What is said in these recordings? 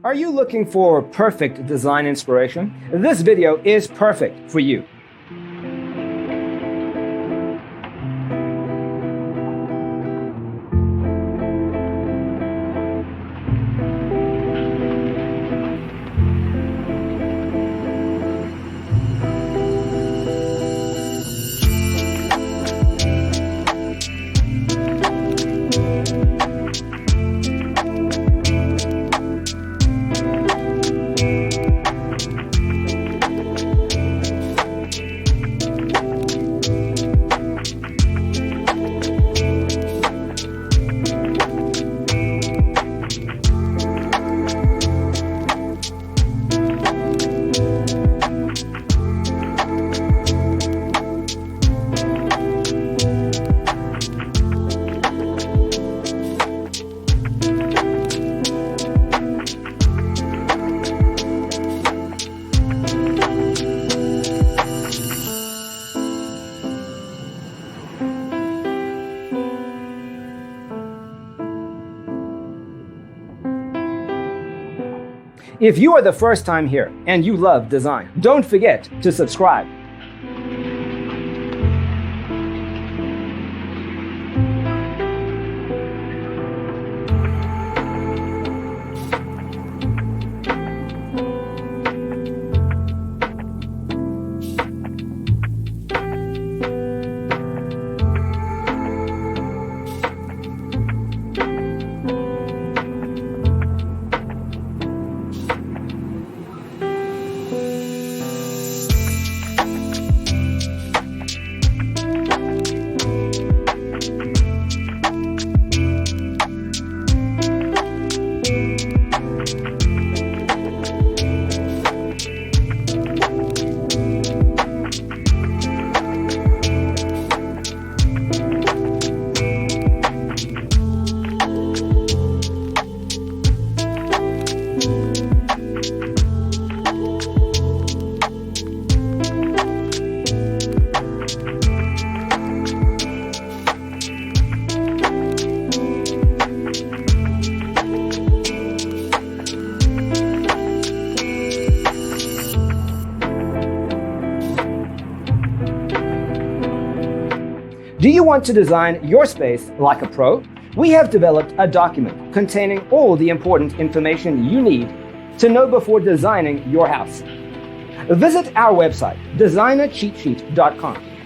Are you looking for perfect design inspiration? This video is perfect for you. If you are the first time here and you love design, don't forget to subscribe. Do you want to design your space like a pro? We have developed a document containing all the important information you need to know before designing your house. Visit our website, designercheatsheet.com.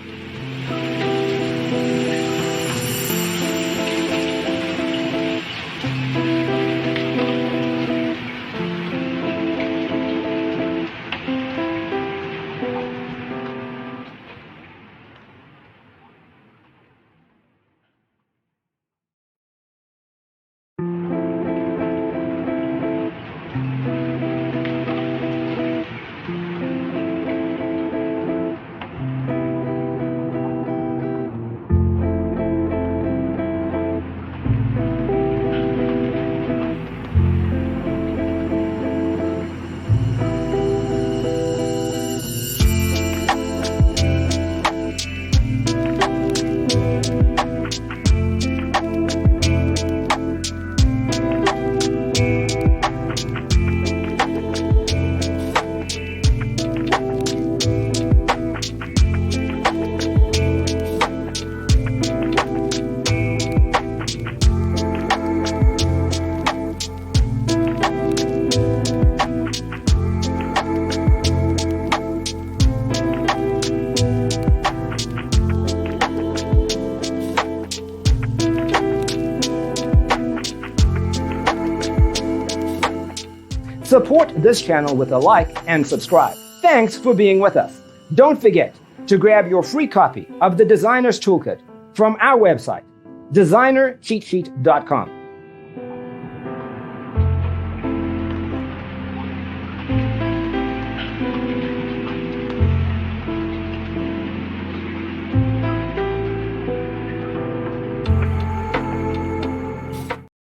Support this channel with a like and subscribe. Thanks for being with us. Don't forget to grab your free copy of the Designer's Toolkit from our website, designercheatsheet.com.